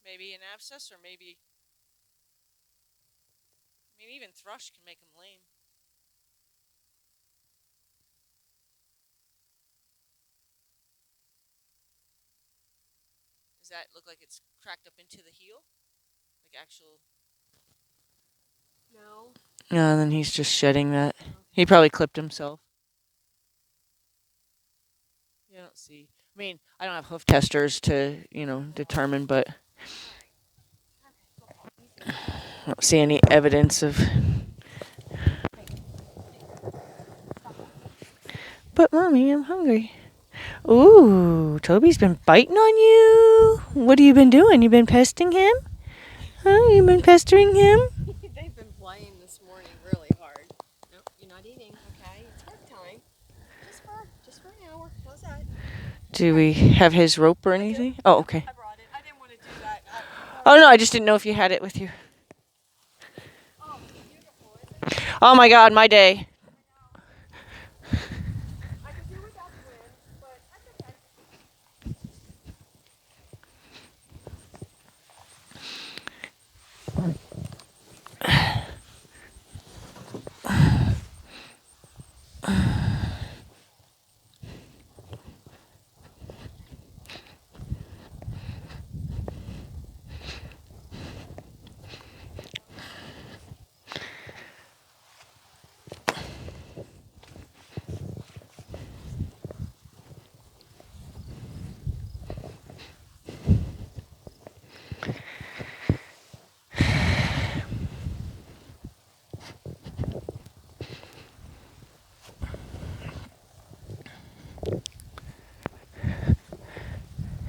Maybe an abscess, or maybe, I mean, even thrush can make them lame. Does that look like it's cracked up into the heel? Like actual. No. No, then he's just shedding that. He probably clipped himself. You don't see. I mean, I don't have hoof testers to, determine, but I don't see any evidence of. But mommy, I'm hungry. Ooh, Toby's been biting on you. What have you been doing? You been pestering him? Huh? You been pestering him? They've been playing this morning really hard. Nope, you're not eating, okay? It's work time. Just for an hour. How's that? Do we have his rope or anything? Oh, okay. I brought it. I didn't want to do that. Oh no, I just didn't know if you had it with you. Oh, beautiful, isn't it? Oh my God, my day. I could do without the wind, but that's okay.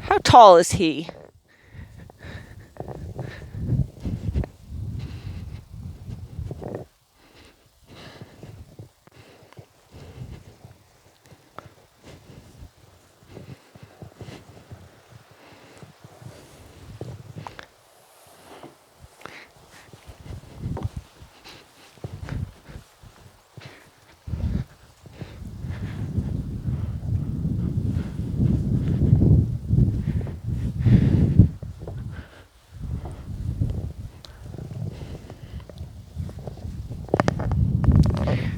How tall is he?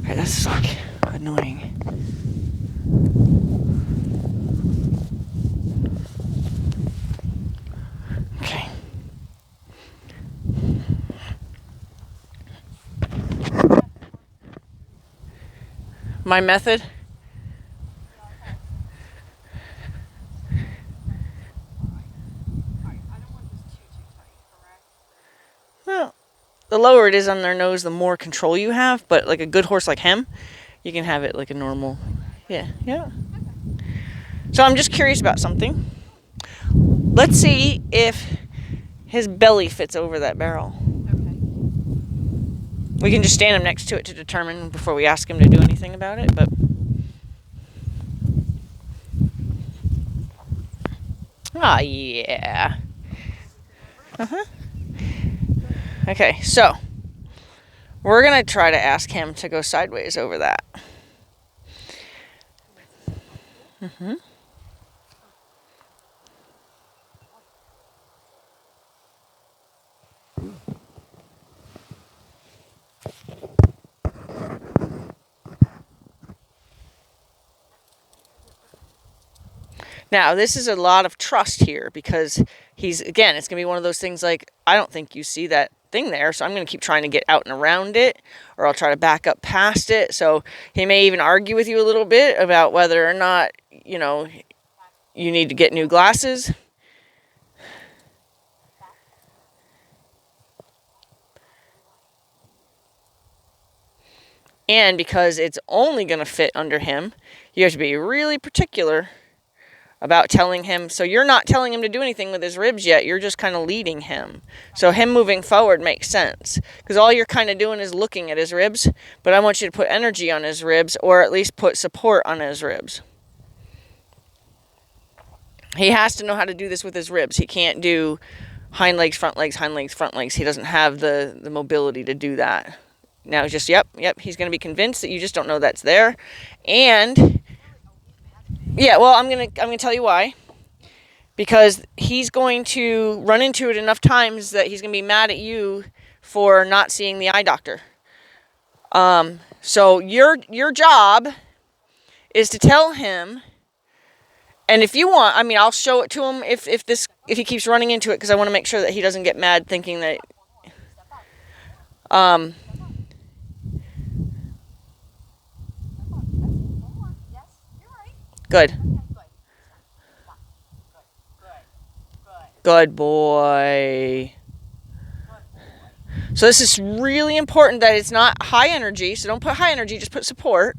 Alright, that's like annoying. Okay. My method? Well, the lower it is on their nose, the more control you have. But like a good horse like him, you can have it like a normal. Yeah, yeah. So I'm just curious about something. Let's see if his belly fits over that barrel. Okay. We can just stand him next to it to determine before we ask him to do anything about it. But yeah. Uh-huh. Okay, so we're gonna try to ask him to go sideways over that. Mm-hmm. Now, this is a lot of trust here because it's going to be one of those things like, I don't think you see that thing there, so I'm going to keep trying to get out and around it, or I'll try to back up past it. So he may even argue with you a little bit about whether or not, you need to get new glasses. And because it's only going to fit under him, you have to be really particular about telling him. So you're not telling him to do anything with his ribs yet. You're just kind of leading him. So him moving forward makes sense because all you're kind of doing is looking at his ribs. But I want you to put energy on his ribs, or at least put support on his ribs. He has to know how to do this with his ribs. He can't do hind legs, front legs, hind legs, front legs. He doesn't have the mobility to do that. Now it's just, yep, he's going to be convinced that you just don't know that's there. And, yeah, well, I'm going to tell you why. because he's going to run into it enough times that he's going to be mad at you for not seeing the eye doctor. So your job is to tell him, and if you want, I mean, I'll show it to him if he keeps running into it, because I want to make sure that he doesn't get mad thinking that. Um, good. Good boy. So this is really important that it's not high energy. So don't put high energy, just put support.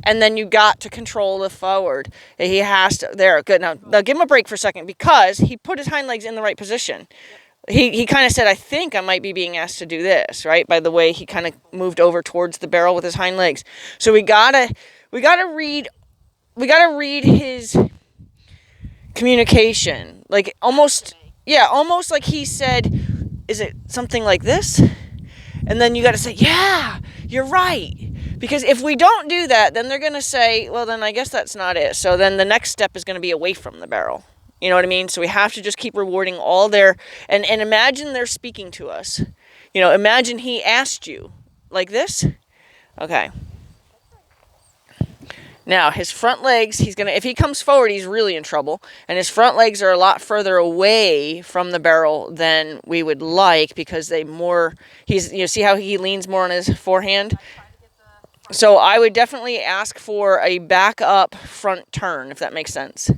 And then you got to control the forward. He has to, there, good. Now give him a break for a second, because he put his hind legs in the right position. He kind of said, I think I might be being asked to do this, right? By the way, he kind of moved over towards the barrel with his hind legs. So we gotta read his communication. Like almost like he said, is it something like this? And then you got to say, yeah, you're right. Because if we don't do that, then they're going to say, well, then I guess that's not it. So then the next step is going to be away from the barrel. You know what I mean? So we have to just keep rewarding all their, and imagine they're speaking to us. You know, imagine he asked you like this. Okay. Now, his front legs, if he comes forward, he's really in trouble. And his front legs are a lot further away from the barrel than we would like, because see how he leans more on his forehand? So I would definitely ask for a back up front turn, if that makes sense.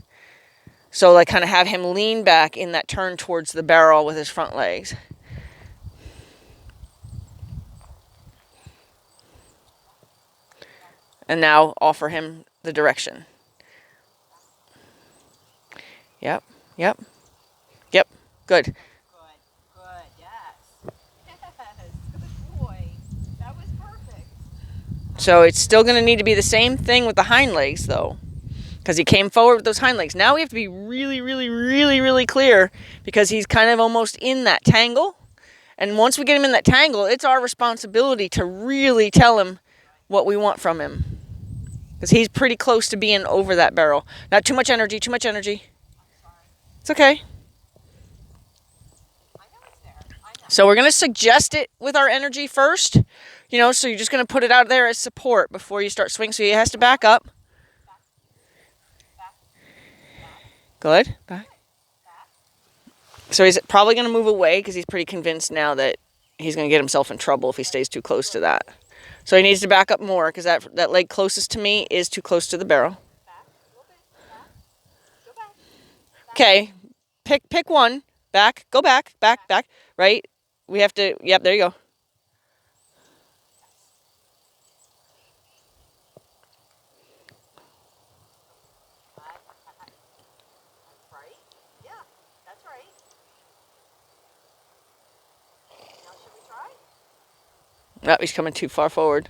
So like kind of have him lean back in that turn towards the barrel with his front legs. And now offer him the direction. Yep. Good. Good, yes. Good boy. That was perfect. So it's still going to need to be the same thing with the hind legs, though, because he came forward with those hind legs. Now we have to be really, really, really, really clear, because he's kind of almost in that tangle. And once we get him in that tangle, it's our responsibility to really tell him what we want from him, because he's pretty close to being over that barrel. Not too much energy, It's okay. So we're going to suggest it with our energy first, so you're just going to put it out there as support before you start swinging. So he has to back up. Good. Back. So he's probably going to move away, because he's pretty convinced now that he's going to get himself in trouble if he stays too close to that. So he needs to back up more, because that leg closest to me is too close to the barrel. Okay. Pick one. Back. Go back. Back. Right? We have to, yep, there you go. Right? Yeah, that's right. Now should we try? No, he's coming too far forward.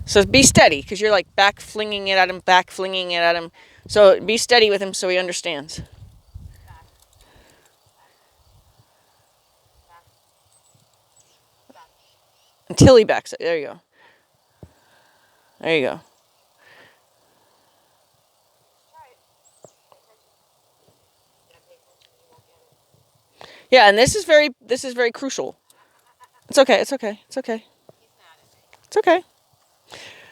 So be steady, because you're like back flinging it at him. So be steady with him so he understands. Until he backs it. There you go. Yeah, and this is very crucial. It's okay.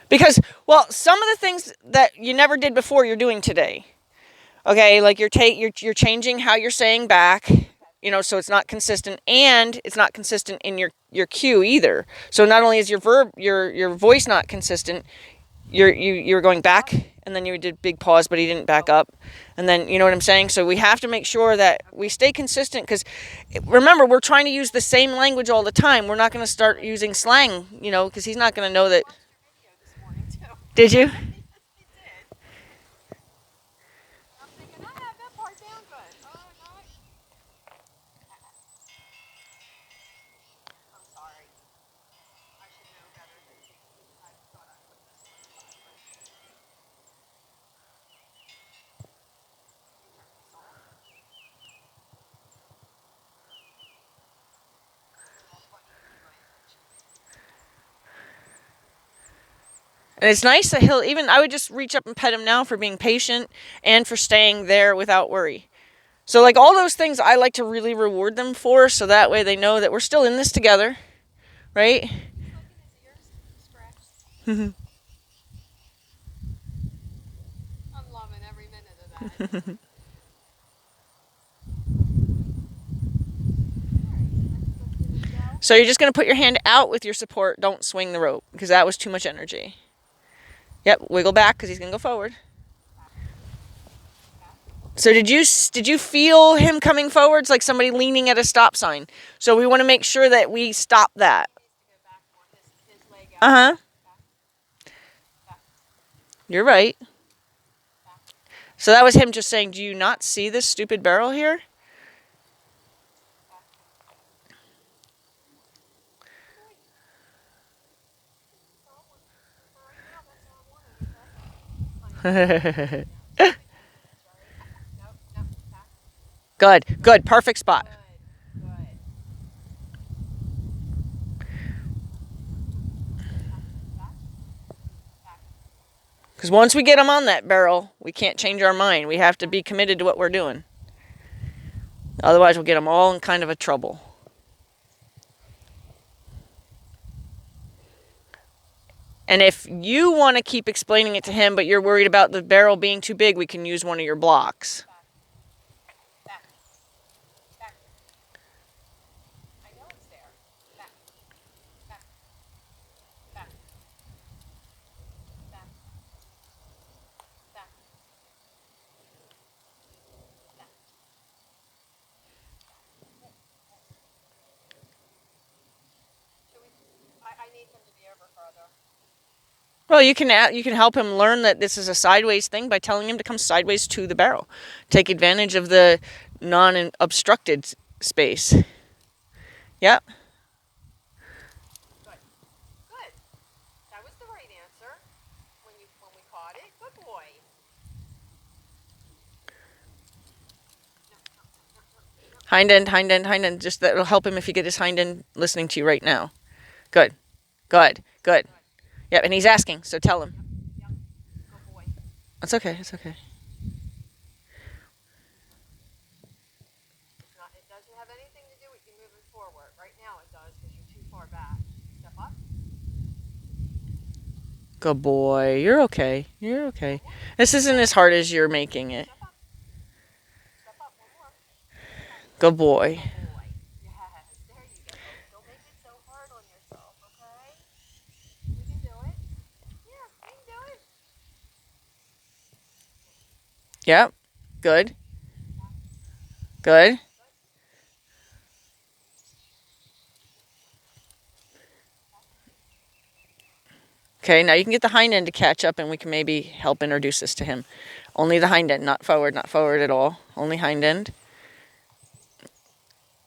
Because, well, some of the things that you never did before, you're doing today. Okay, like you're changing how you're saying back, so it's not consistent, and it's not consistent in your cue either. So not only is your voice not consistent, you're going back, and then you did big pause, but he didn't back up, and then you know what I'm saying. So we have to make sure that we stay consistent, because remember, we're trying to use the same language all the time. We're not going to start using slang, because he's not going to know that. Did you? And it's nice that he'll even, I would just reach up and pet him now for being patient and for staying there without worry. So, like, all those things I like to really reward them for, so that way they know that we're still in this together, right? I'm loving every minute of that. So you're just going to put your hand out with your support. Don't swing the rope because that was too much energy. Yep, wiggle back because he's going to go forward. So did you feel him coming forwards like somebody leaning at a stop sign? So we want to make sure that we stop that. Uh-huh. You're right. So that was him just saying, "Do you not see this stupid barrel here?" Good, perfect spot. Because once we get him on that barrel, we can't change our mind. We have to be committed to what we're doing. Otherwise, we'll get them all in kind of a trouble. And if you want to keep explaining it to him, but you're worried about the barrel being too big, we can use one of your blocks. Well, you can help him learn that this is a sideways thing by telling him to come sideways to the barrel. Take advantage of the non-obstructed space. Yep. Good. That was the right answer when we caught it. Good boy. Hind end, hind end, hind end. Just that'll help him if you get his hind end listening to you right now. Good. Yep, and he's asking, so tell him. Good boy. It's okay. It doesn't have anything to do with you moving forward. Right now it does because you're too far back. Step up. Good boy. You're okay. This isn't as hard as you're making it. Step up. Step up. One more. Good boy. Good boy. Yes. There you go. Don't make it so hard on yourself, okay? You can do it. Yeah, you can do it. Yep. Good. Okay, now you can get the hind end to catch up and we can maybe help introduce this to him. Only the hind end, not forward at all. Only hind end.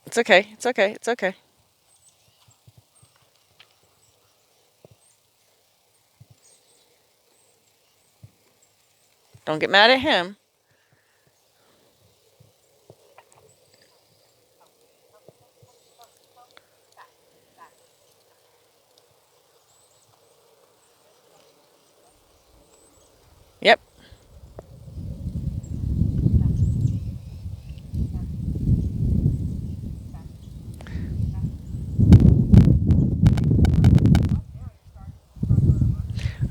It's okay. Don't get mad at him. Yep.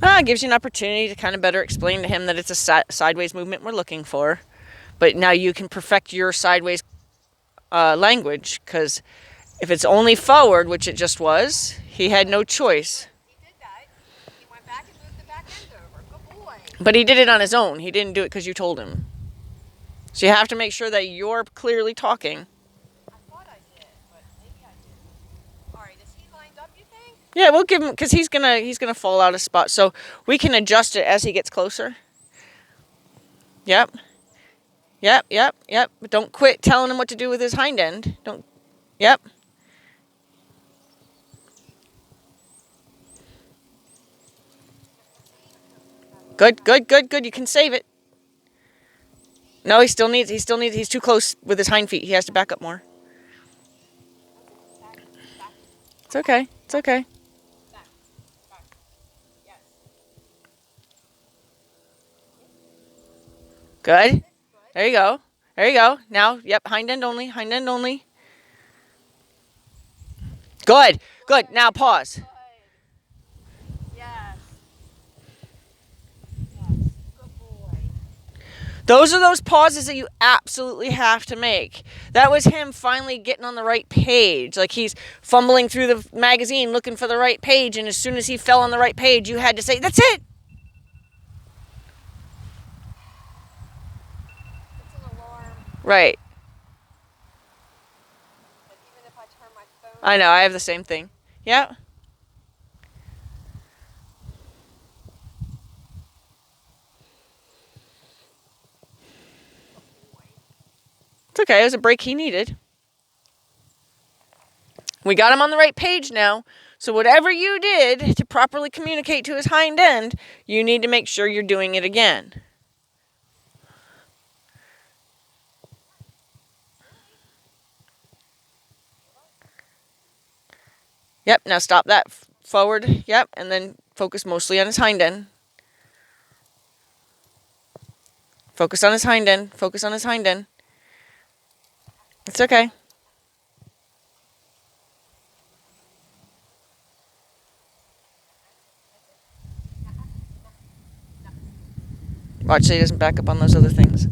It gives you an opportunity to kind of better explain to him that it's a sideways movement we're looking for. But now you can perfect your sideways language, because if it's only forward, which it just was, he had no choice. He did that. He went back and moved the back end over. Good boy. But he did it on his own. He didn't do it because you told him. So you have to make sure that you're clearly talking. I thought I did, but maybe I didn't. All right, is he lined up, you think? Yeah, we'll give him, because he's gonna fall out of spot. So we can adjust it as he gets closer. Yep. But don't quit telling him what to do with his hind end. Don't. Yep. Good. You can save it. No, he's too close with his hind feet. He has to back up more. It's okay. Back. Yes. Good. There you go. There you go. Now, yep, hind end only, hind end only. Good. Good. Now pause. Good. Yes. Yes. Good boy. Those are those pauses that you absolutely have to make. That was him finally getting on the right page. Like he's fumbling through the magazine looking for the right page, and as soon as he fell on the right page, you had to say, "That's it." It's an alarm. Right. That even if I turn my phone I know. I have the same thing. Yeah. It's okay. It was a break he needed. We got him on the right page now. So whatever you did to properly communicate to his hind end, you need to make sure you're doing it again. Yep, now stop that forward. Yep, and then focus mostly on his hind end. Focus on his hind end. Focus on his hind end. It's okay. Watch so he doesn't back up on those other things.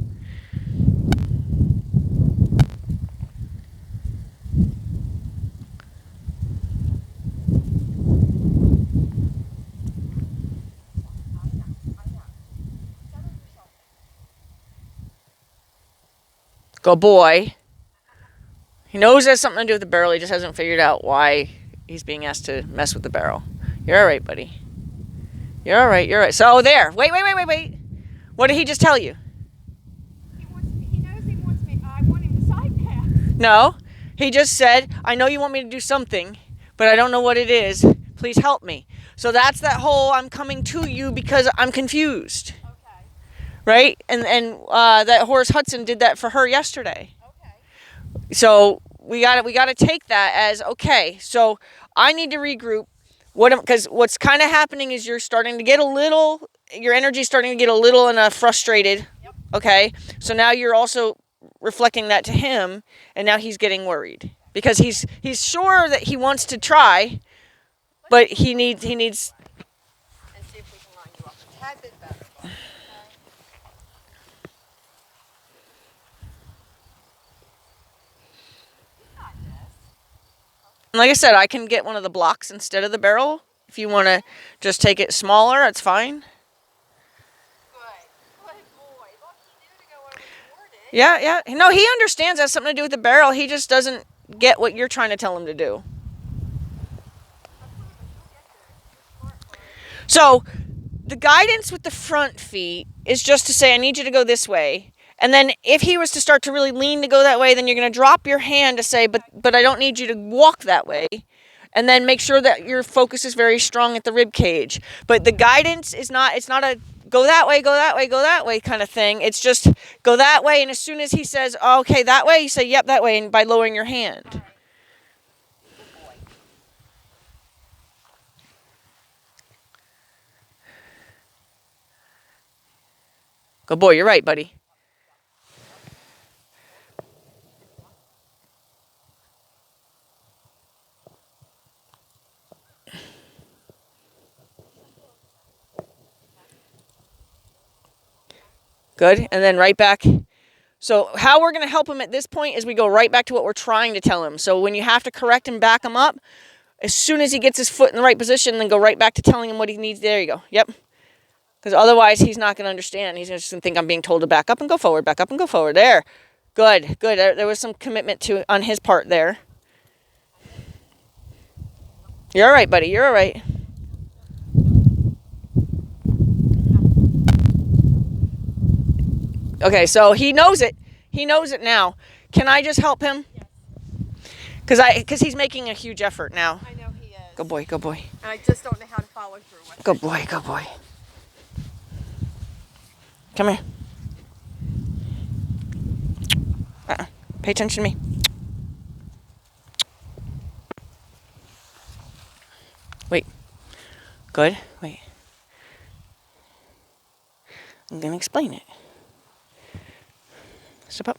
Good boy. He knows it has something to do with the barrel. He just hasn't figured out why he's being asked to mess with the barrel. You're all right, buddy. You're all right. You're all right. So there. Wait. What did he just tell you? He knows he wants me. I want him to side pass. No. He just said, I know you want me to do something, but I don't know what it is. Please help me. So that's that whole I'm coming to you because I'm confused. Okay. Right? And that Horace Hudson did that for her yesterday. Okay. So we got to take that as okay. So I need to regroup. Because what's kind of happening is you're starting to get a little, your energy's starting to get a little frustrated. Yep. Okay, so now you're also reflecting that to him, and now he's getting worried because he's sure that he wants to try, but he needs. And see if we can line you up a tad bit better. Okay. You got this. And like I said, I can get one of the blocks instead of the barrel. If you want to just take it smaller, that's fine. Good. Good boy. Look, he knew to go over toward it. Yeah. No, he understands that's something to do with the barrel. He just doesn't get what you're trying to tell him to do. So the guidance with the front feet is just to say, I need you to go this way. And then if he was to start to really lean to go that way, then you're going to drop your hand to say, but I don't need you to walk that way. And then make sure that your focus is very strong at the rib cage. But the guidance is not, it's not a go that way, go that way, go that way kind of thing. It's just go that way. And as soon as he says, oh, okay, that way, you say, yep, that way. And by lowering your hand. Good boy, you're right, buddy. Good. And then right back. So how we're going to help him at this point is we go right back to what we're trying to tell him. So when you have to correct and back him up, as soon as he gets his foot in the right position, then go right back to telling him what he needs. There you go. Yep. Because otherwise he's not going to understand. He's just going to think I'm being told to back up and go forward, back up and go forward. There. Good. There was some commitment to on his part there. You're all right, buddy. You're all right. Okay, so he knows it. He knows it now. Can I just help him? Yes. Because he's making a huge effort now. I know he is. Good boy, good boy. And I just don't know how to follow through with it. Good boy, good boy. Come here. Pay attention to me. Wait. Good. Wait. I'm going to explain it. Step up.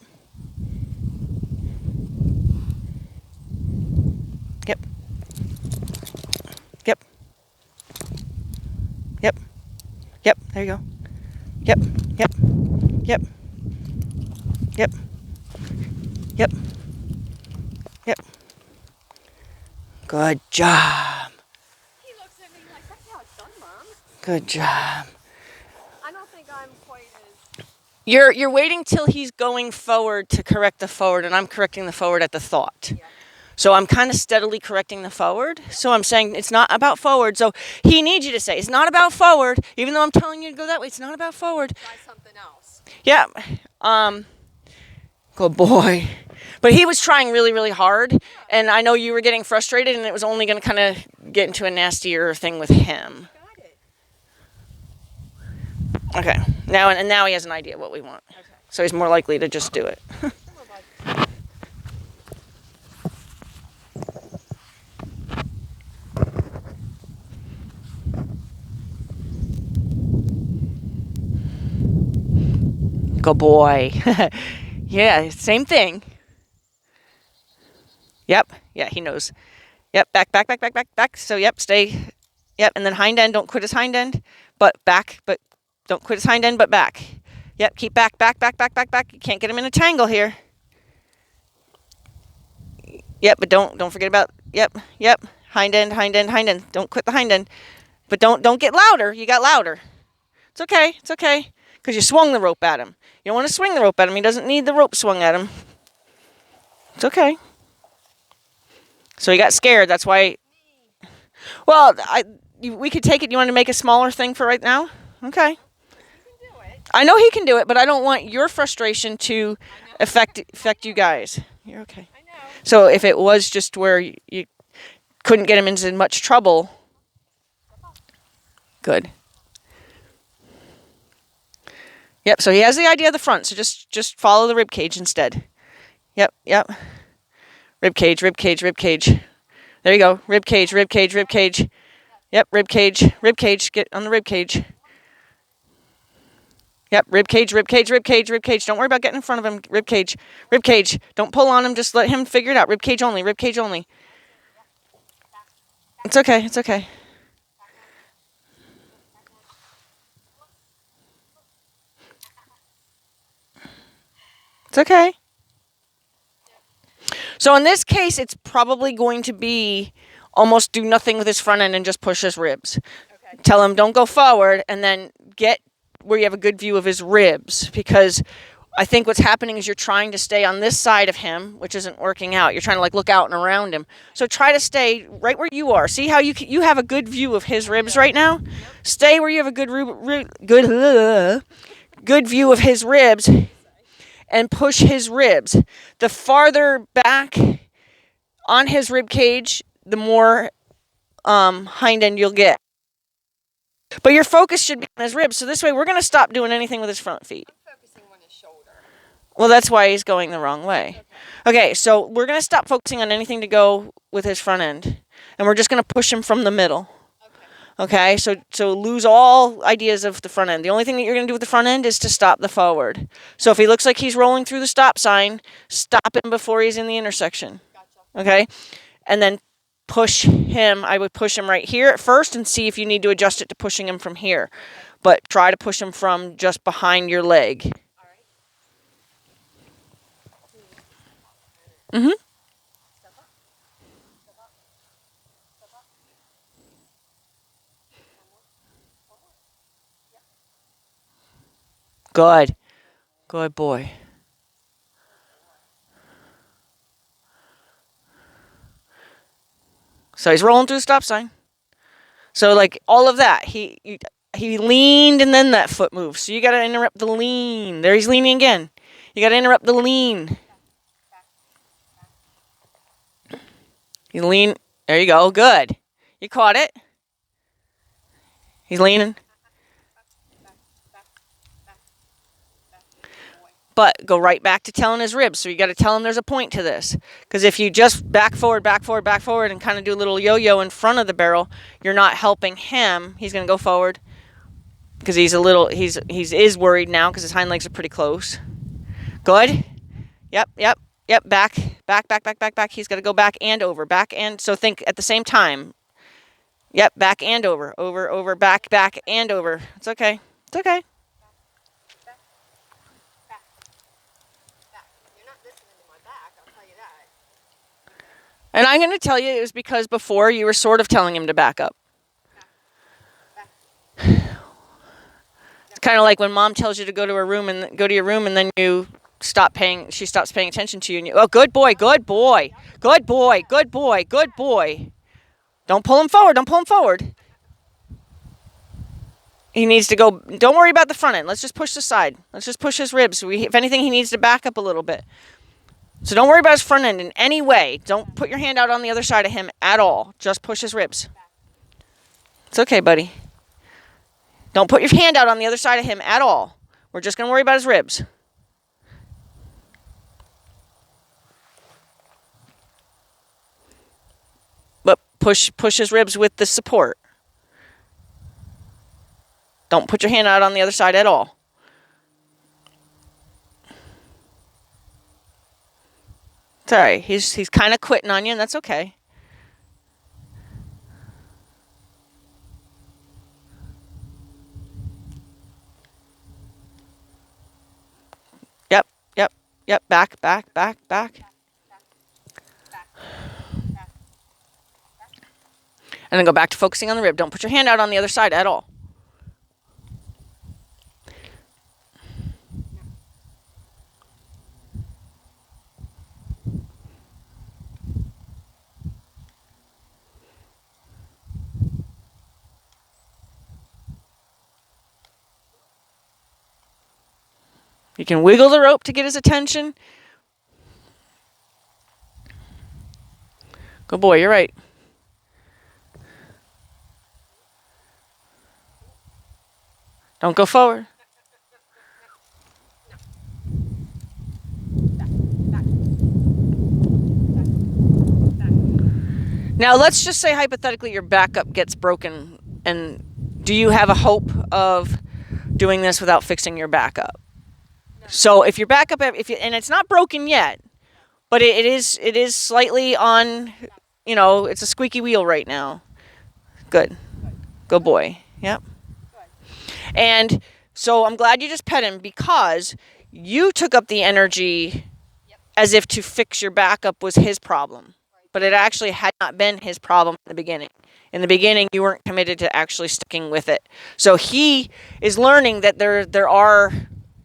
Yep. Yep. Yep. Yep. There you go. Yep. Yep. Yep. Yep. Yep. Yep. Good job. He looks at me like, that's how it's done, Mom. Good job. I don't think I'm quite as... You're waiting till he's going forward to correct the forward, and I'm correcting the forward at the thought. Yeah. So I'm kind of steadily correcting the forward. So I'm saying it's not about forward. So he needs you to say, it's not about forward, even though I'm telling you to go that way. It's not about forward. Try something else. Yeah. Good boy. But he was trying really, really hard. And I know you were getting frustrated, and it was only going to kind of get into a nastier thing with him. Got it. Okay. Now he has an idea what we want. Okay. So he's more likely to just do it. Come on, bud. Good boy. Yeah, same thing. Yep. Yeah, he knows. Yep, back. So, yep, stay. Yep, and then hind end. Don't quit his hind end, but back. But don't quit his hind end, but back. Yep, keep back. You can't get him in a tangle here. Yep, but don't forget about, yep. Hind end. Don't quit the hind end. But don't get louder. You got louder. It's okay. Because you swung the rope at him. You don't want to swing the rope at him. He doesn't need the rope swung at him. It's okay. So he got scared. That's why. Well, we could take it. You want to make a smaller thing for right now? Okay. You can do it. I know he can do it, but I don't want your frustration to affect you guys. You're okay. I know. So if it was just where you couldn't get him into much trouble, good. Yep, so he has the idea of the front, so just follow the rib cage instead. Yep. Rib cage. There you go. Rib cage. Yep, rib cage. Get on the rib cage. Yep, rib cage. Don't worry about getting in front of him. Rib cage. Don't pull on him, just let him figure it out. Rib cage only. It's okay. It's okay. So in this case, it's probably going to be almost do nothing with his front end and just push his ribs. Okay. Tell him don't go forward, and then get where you have a good view of his ribs, because I think what's happening is you're trying to stay on this side of him, which isn't working out. You're trying to look out and around him. So try to stay right where you are. See how you have a good view of his ribs right now? Yep. Stay where you have a good view of his ribs. And push his ribs. The farther back on his rib cage, the more hind end you'll get. But your focus should be on his ribs. So this way, we're going to stop doing anything with his front feet. I'm focusing on his shoulder. Well, that's why he's going the wrong way. Okay, so we're going to stop focusing on anything to go with his front end. And we're just going to push him from the middle. Okay, so lose all ideas of the front end. The only thing that you're going to do with the front end is to stop the forward. So if he looks like he's rolling through the stop sign, stop him before he's in the intersection. Gotcha. Okay? And then push him. I would push him right here at first and see if you need to adjust it to pushing him from here. Okay. But try to push him from just behind your leg. All right. Mm-hmm. Good. Good boy. So he's rolling through the stop sign. So like all of that, he leaned and then that foot moved. So you got to interrupt the lean. There he's leaning again. You got to interrupt the lean. You lean. There you go. Good. You caught it. He's leaning. But go right back to telling his ribs. So you got to tell him there's a point to this. Because if you just back forward, and kind of do a little yo-yo in front of the barrel, you're not helping him. He's going to go forward because he's worried now because his hind legs are pretty close. Good. Yep, yep, yep. Back, back, back, back, back, back. He's got to go back and over, back and. So think at the same time. Yep, back and over, over, over, back, back and over. It's okay. It's okay. Back, back, back. You're not listening to my back, I'll tell you that. And I'm going to tell you it was because before you were sort of telling him to back up. Back, back. It's kind of like when mom tells you to go to her room and go to your room, and then you stop paying. She stops paying attention to you. And you, oh, good boy, good boy, good boy, good boy, good boy. Don't pull him forward. Don't pull him forward. He needs to go. Don't worry about the front end. Let's just push the side. Let's just push his ribs. If anything, he needs to back up a little bit. So don't worry about his front end in any way. Don't put your hand out on the other side of him at all. Just push his ribs. It's okay, buddy. Don't put your hand out on the other side of him at all. We're just going to worry about his ribs. But push his ribs with the support. Don't put your hand out on the other side at all. It's all right. He's kind of quitting on you, and that's okay. Yep, yep, yep. Back, back, back, back. And then go back to focusing on the rib. Don't put your hand out on the other side at all. You can wiggle the rope to get his attention. Good boy, you're right. Don't go forward. Now, let's just say hypothetically your backup gets broken, and do you have a hope of doing this without fixing your backup? No. So if your backup, and it's not broken yet, but it is slightly on, it's a squeaky wheel right now. Good. Good boy. Yep. And so I'm glad you just pet him, because you took up the energy as if to fix your backup was his problem. But it actually had not been his problem in the beginning. In the beginning, you weren't committed to actually sticking with it. So he is learning that there are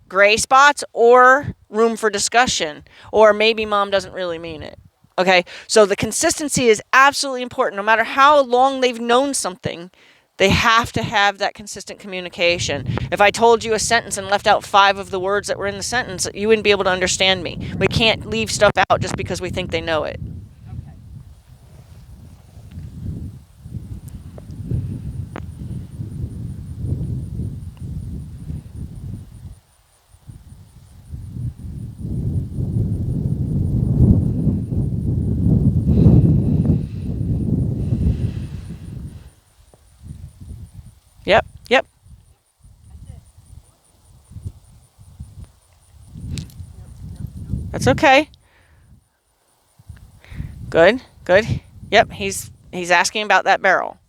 gray spots or room for discussion, or maybe mom doesn't really mean it. Okay? So the consistency is absolutely important. No matter how long they've known something, they have to have that consistent communication. If I told you a sentence and left out 5 of the words that were in the sentence, you wouldn't be able to understand me. We can't leave stuff out just because we think they know it. Yep, yep. That's okay. Good, good. Yep, he's asking about that barrel.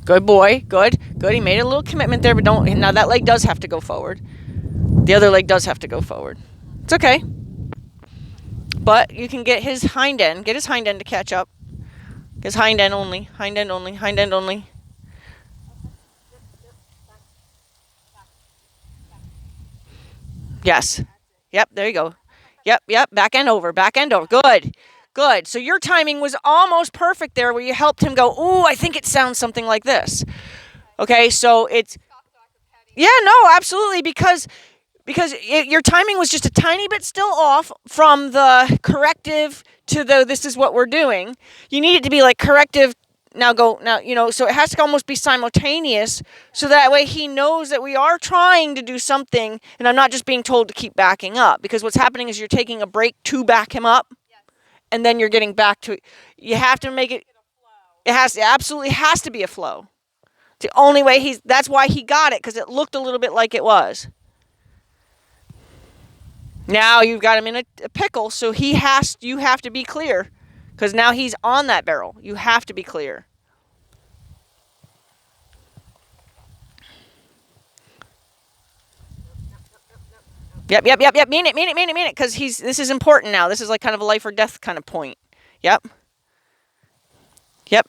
Good boy, good, good. He made a little commitment there, but now that leg does have to go forward. The other leg does have to go forward. It's okay. But you can get his hind end to catch up. His hind end only, hind end only, hind end only. Yes. Yep, there you go. Yep, yep, back end over. Good. Good. So your timing was almost perfect there, where you helped him go, ooh, I think it sounds something like this. Okay, so it's... Yeah, no, absolutely, because your timing was just a tiny bit still off from the corrective to the this is what we're doing. You need it to be like corrective, now go, now, so it has to almost be simultaneous, so that way he knows that we are trying to do something, and I'm not just being told to keep backing up, because what's happening is you're taking a break to back him up, and then you're getting back to it. You have to make it. Absolutely has to be a flow. It's the only way that's why he got it, because it looked a little bit like it was. Now you've got him in a pickle, so you have to be clear, because now he's on that barrel. You have to be clear. Yep. Mean it, because this is important now. This is like kind of a life or death kind of point. Yep.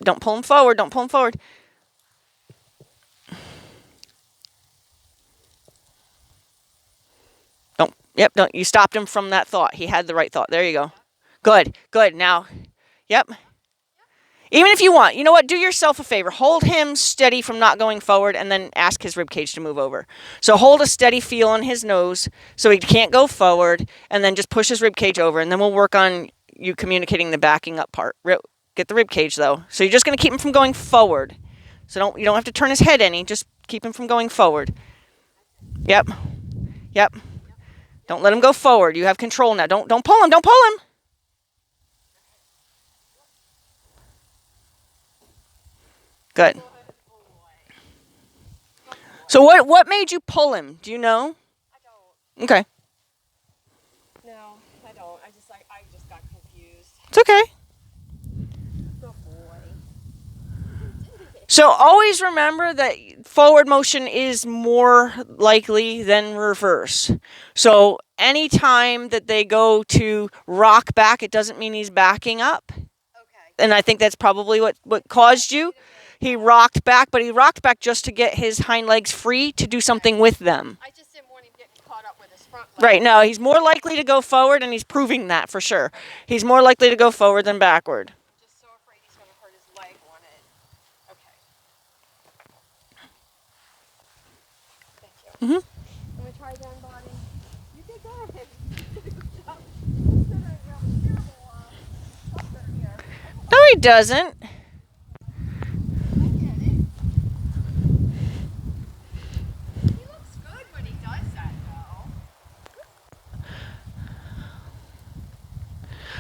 Don't pull him forward. Don't. You stopped him from that thought. He had the right thought. There you go. Good. Now, yep. Even if you want, you know what? Do yourself a favor. Hold him steady from not going forward, and then ask his ribcage to move over. So hold a steady feel on his nose so he can't go forward, and then just push his ribcage over, and then we'll work on you communicating the backing up part. Get the ribcage though. So you're just going to keep him from going forward. So you don't have to turn his head any. Just keep him from going forward. Yep. Don't let him go forward. You have control now. Don't pull him. Good. So what made you pull him? Do you know? I don't. Okay. No, I don't. I just got confused. It's okay. Good boy. So always remember that forward motion is more likely than reverse. So anytime that they go to rock back, it doesn't mean he's backing up. Okay. And I think that's probably what caused you. He rocked back, but he rocked back just to get his hind legs free to do something with them. I just didn't want him getting caught up with his front legs. Right, no, he's more likely to go forward, and he's proving that for sure. He's more likely to go forward than backward. I'm just so afraid he's going to hurt his leg on it. Okay. Thank you. Let me try again, Bonnie. You did good. No, he doesn't.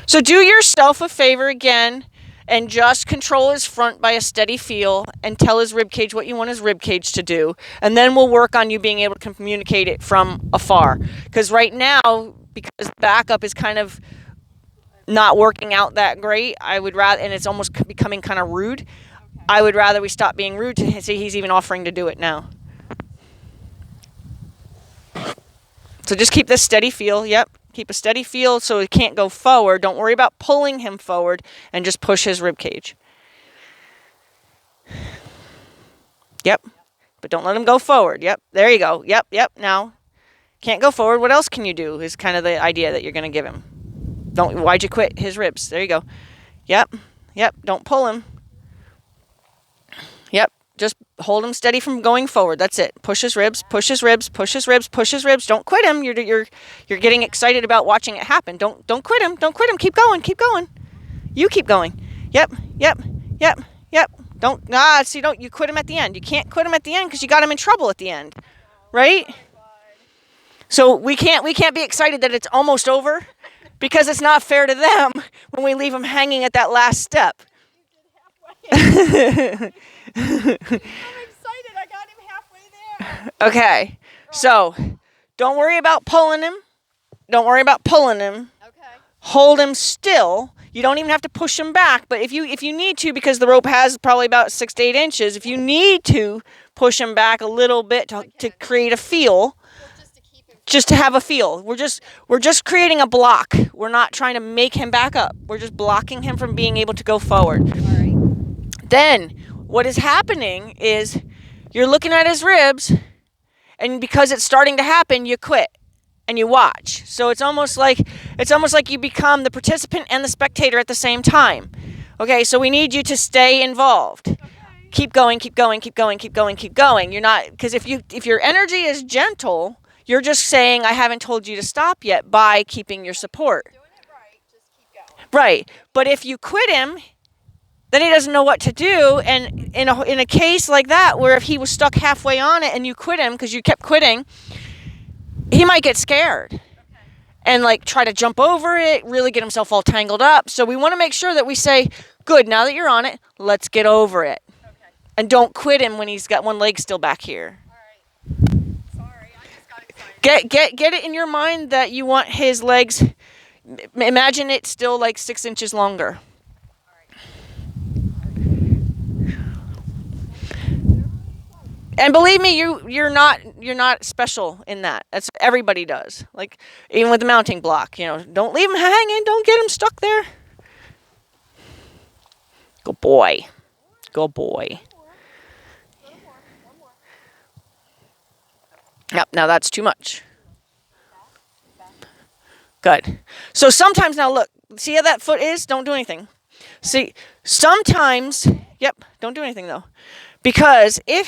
So do yourself a favor again and just control his front by a steady feel and tell his ribcage what you want his ribcage to do. And then we'll work on you being able to communicate it from afar. Because right now, because backup is kind of not working out that great, I would rather, and it's almost becoming kind of rude, I would rather we stop being rude to see he's even offering to do it now. So just keep this steady feel. Yep. Keep a steady feel so he can't go forward. Don't worry about pulling him forward, and just push his rib cage. Yep. But don't let him go forward. Yep. There you go. Yep. Now, can't go forward. What else can you do is kind of the idea that you're going to give him. Why'd you quit his ribs? There you go. Yep. Don't pull him. Yep. Just hold him steady from going forward. That's it. Push his ribs. Push his ribs. Don't quit him. You're getting excited about watching it happen. Don't quit him. Keep going. You keep going. Yep. Don't you quit him at the end. You can't quit him at the end because you got him in trouble at the end. Right? So we can't be excited that it's almost over, because it's not fair to them when we leave them hanging at that last step. I'm excited. I got him halfway there. Okay. So, don't worry about pulling him. Okay. Hold him still. You don't even have to push him back, but if you need to, because the rope has probably about 6 to 8 inches, if you need to push him back a little bit to create a feel, just to have a feel. We're just creating a block. We're not trying to make him back up. We're just blocking him from being able to go forward. All right. Then what is happening is you're looking at his ribs, and because it's starting to happen, you quit and you watch. So it's almost like you become the participant and the spectator at the same time. Okay, so we need you to stay involved. Okay. Keep going. You're not, because if your energy is gentle, you're just saying, I haven't told you to stop yet, by keeping your support. Doing it right. Just keep going. Right. But if you quit him, then he doesn't know what to do. And in a case like that, where if he was stuck halfway on it and you quit him because you kept quitting, he might get scared. Okay. and like try to jump over it, really get himself all tangled up. So we want to make sure that we say, good, now that you're on it, let's get over it. Okay. And don't quit him when he's got one leg still back here. All right. Sorry, I just got excited. Get it in your mind that you want his legs, imagine it still like 6 inches longer. And believe me, you're not special in that. That's everybody does. Like even with the mounting block, don't leave him hanging. Don't get him stuck there. Good boy. Good boy. One more. Yep. Now that's too much. Good. So sometimes now look, see how that foot is? Don't do anything. See, sometimes, yep, don't do anything though. Because if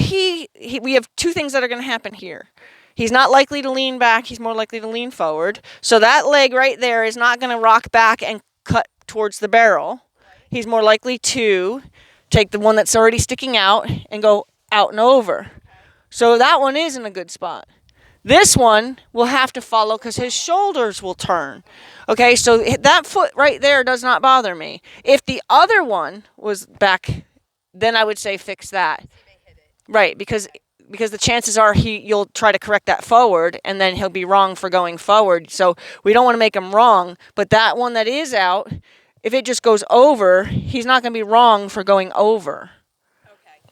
we have two things that are going to happen here. He's not likely to lean back. He's more likely to lean forward. So that leg right there is not going to rock back and cut towards the barrel. He's more likely to take the one that's already sticking out and go out and over. So that one is in a good spot. This one will have to follow because his shoulders will turn. Okay, so that foot right there does not bother me. If the other one was back, then I would say fix that. Right, because the chances are you'll try to correct that forward, and then he'll be wrong for going forward. So we don't want to make him wrong. But that one that is out, if it just goes over, he's not going to be wrong for going over.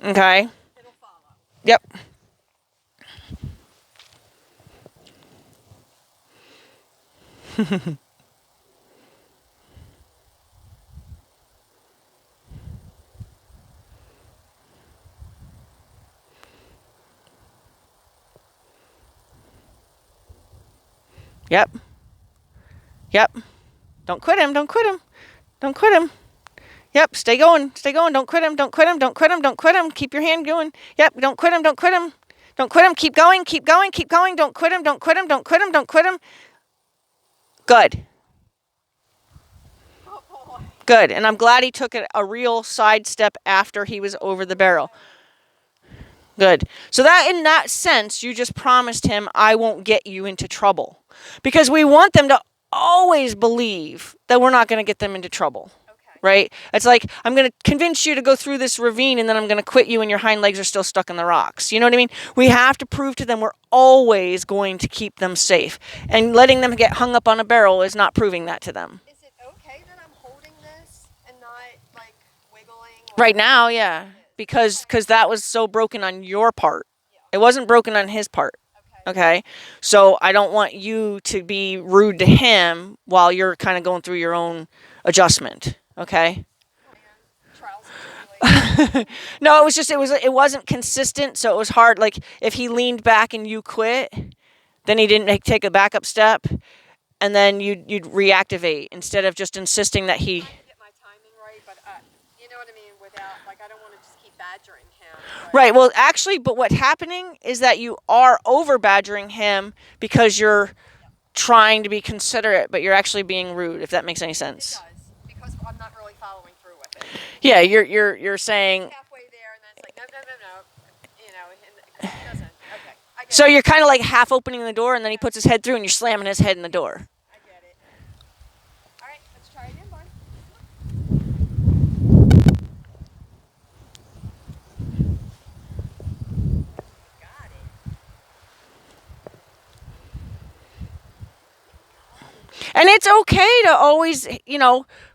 Okay? It'll follow. Yep. Yep. Yep. Don't quit him. Don't quit him. Don't quit him. Yep. Stay going. Stay going. Don't quit him. Don't quit him. Don't quit him. Don't quit him. Keep your hand going. Yep. Don't quit him. Don't quit him. Don't quit him. Keep going. Keep going. Keep going. Don't quit him. Don't quit him. Don't quit him. Don't quit him. Good. Oh boy. Good. And I'm glad he took a real side step after he was over the barrel. Good. So that in that sense, you just promised him, I won't get you into trouble. Because we want them to always believe that we're not going to get them into trouble. Okay. Right? It's like, I'm going to convince you to go through this ravine and then I'm going to quit you and your hind legs are still stuck in the rocks. You know what I mean? We have to prove to them we're always going to keep them safe. And letting them get hung up on a barrel is not proving that to them. Is it okay that I'm holding this and not like wiggling? Right now, yeah. Because that was so broken on your part. It wasn't broken on his part. Okay? So I don't want you to be rude to him while you're kind of going through your own adjustment. Okay? Trials and tribulations. No, it wasn't consistent, so it was hard. Like if he leaned back and you quit, then he didn't take a backup step, and then you'd reactivate instead of just insisting that he. I get my timing right, but you know what I mean. Without I don't want to just keep badgering him. Right. Well, actually, but what's happening is that you are over badgering him because you're trying to be considerate, but you're actually being rude. If that makes any sense. It does because I'm not really following through with it. Yeah, you're saying. Halfway there, and then it's like no. You know, and it doesn't. Okay. I get So it. you're kind of like half opening the door, and then he puts his head through, and you're slamming his head in the door. I get it. All right, let's try again, bud. Got it. And it's okay to always,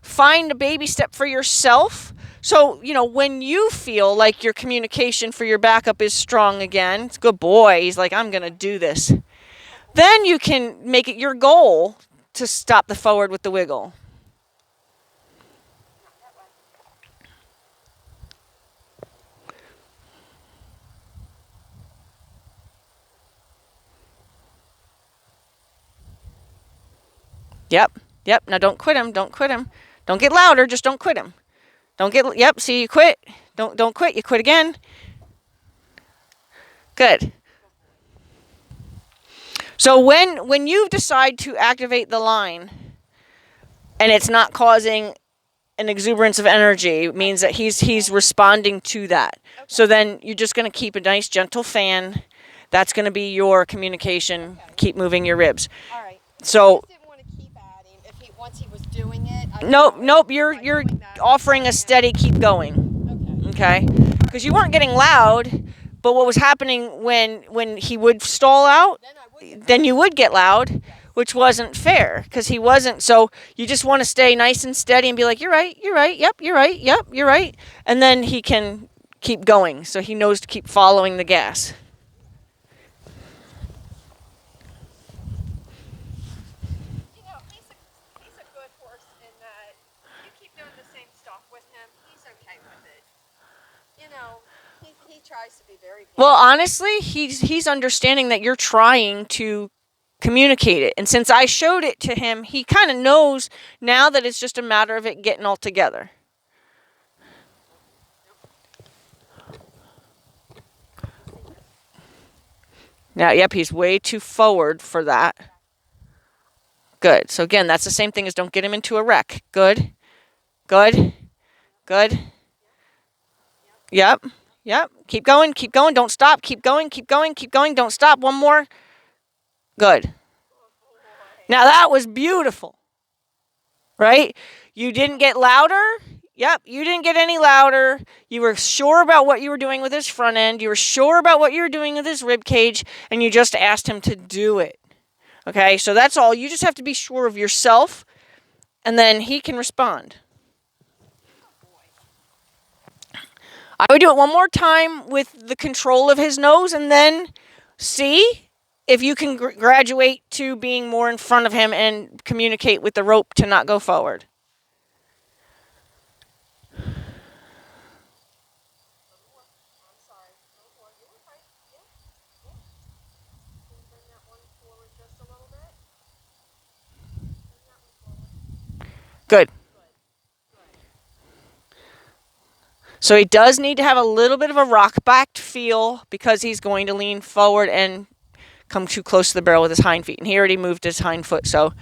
find a baby step for yourself. So, when you feel like your communication for your backup is strong again, it's good boy. He's like, I'm going to do this. Then you can make it your goal to stop the forward with the wiggle. Yep. Now don't quit him. Don't quit him. Don't get louder. Just don't quit him. Yep. See, you quit. Don't quit. You quit again. Good. So when you decide to activate the line and it's not causing an exuberance of energy, it means that he's responding to that. Okay. So then you're just going to keep a nice gentle fan. That's going to be your communication. Okay. Keep moving your ribs. All right. So I just didn't want to once he was doing it. Nope. You're offering a steady keep going. Okay. Because you weren't getting loud, but what was happening when he would stall out, then you would get loud, which wasn't fair because he wasn't. So you just want to stay nice and steady and be like, you're right, yep, you're right, yep, you're right, and then he can keep going. So he knows to keep following the gas. He's a good horse in that you keep doing the same stuff with him, he's okay with it. He tries to be very patient. Well, honestly, he's understanding that you're trying to communicate it. And since I showed it to him, he kind of knows now that it's just a matter of it getting all together. Now, yep, he's way too forward for that. Good. So again, that's the same thing as don't get him into a wreck. Good. Good. Good. Yep. Yep. Keep going. Keep going. Don't stop. Keep going. Keep going. Keep going. Don't stop. One more. Good. Now that was beautiful. Right? You didn't get louder. Yep, you didn't get any louder. You were sure about what you were doing with his front end. You were sure about what you were doing with his rib cage, and you just asked him to do it. Okay, so that's all. You just have to be sure of yourself, and then he can respond. I would do it one more time with the control of his nose, and then see if you can graduate to being more in front of him and communicate with the rope to not go forward. Good. So he does need to have a little bit of a rock-backed feel because he's going to lean forward and come too close to the barrel with his hind feet. And he already moved his hind foot, so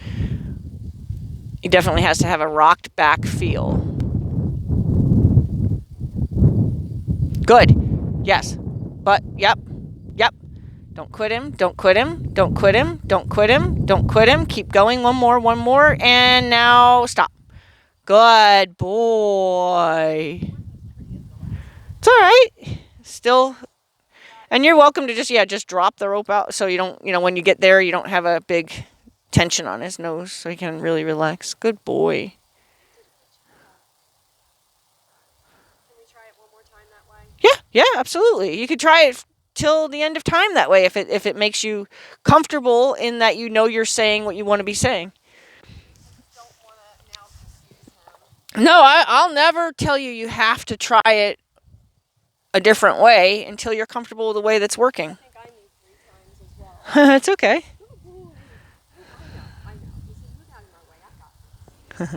he definitely has to have a rocked back feel. Good. Yes. But, yep. Don't quit him. Don't quit him. Don't quit him. Don't quit him. Don't quit him. Keep going. One more. And now stop. Good boy. It's all right. Still. And you're welcome to just drop the rope out so you don't, when you get there, you don't have a big tension on his nose so he can really relax. Good boy. Can we try it one more time that way? Yeah, absolutely. You could try it till the end of time that way if it makes you comfortable in that you're saying what you want to be saying. Don't want to now confuse him. No, I'll never tell you have to try it a different way until you're comfortable with the way that's working. I think I need 3 times as well. It's okay. Oh, boy. I know. He said, move out of my way. I got this.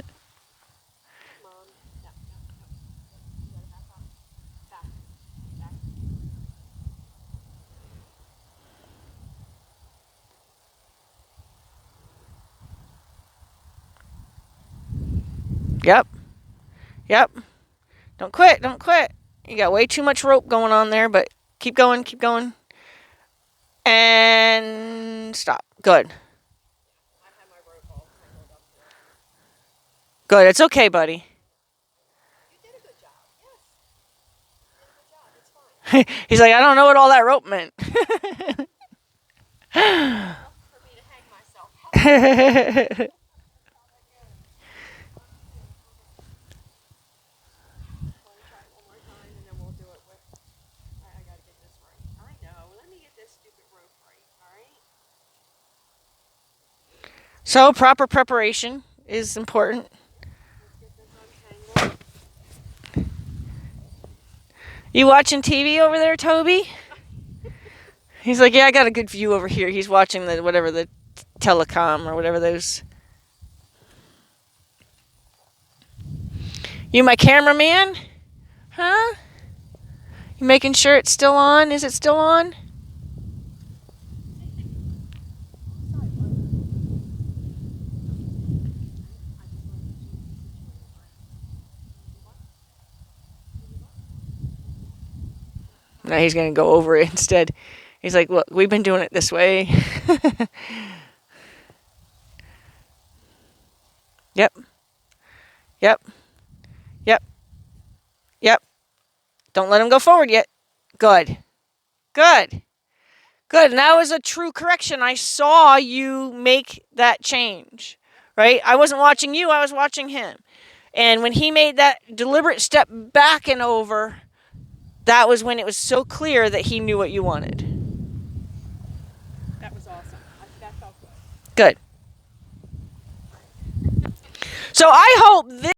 Come on. No. You gotta back up. Back. Yep. Don't quit. You got way too much rope going on there, but keep going. And stop. Good. I have my rope all tangled up here. Good. It's okay, buddy. You did a good job. Yes. You did a good job. It's fine. He's like, I don't know what all that rope meant. Enough for me to hang myself. So proper preparation is important. You watching TV over there, Toby? He's like, yeah, I got a good view over here. He's watching the telecom or whatever those. You my cameraman? Huh? You making sure it's still on? Is it still on? No, he's going to go over it instead. He's like, look, we've been doing it this way. Yep. Yep. Yep. Yep. Don't let him go forward yet. Good. Good. Good. And that was a true correction. I saw you make that change, right? I wasn't watching you, I was watching him. And when he made that deliberate step back and over, that was when it was so clear that he knew what you wanted. That was awesome. That felt good. Good. So I hope this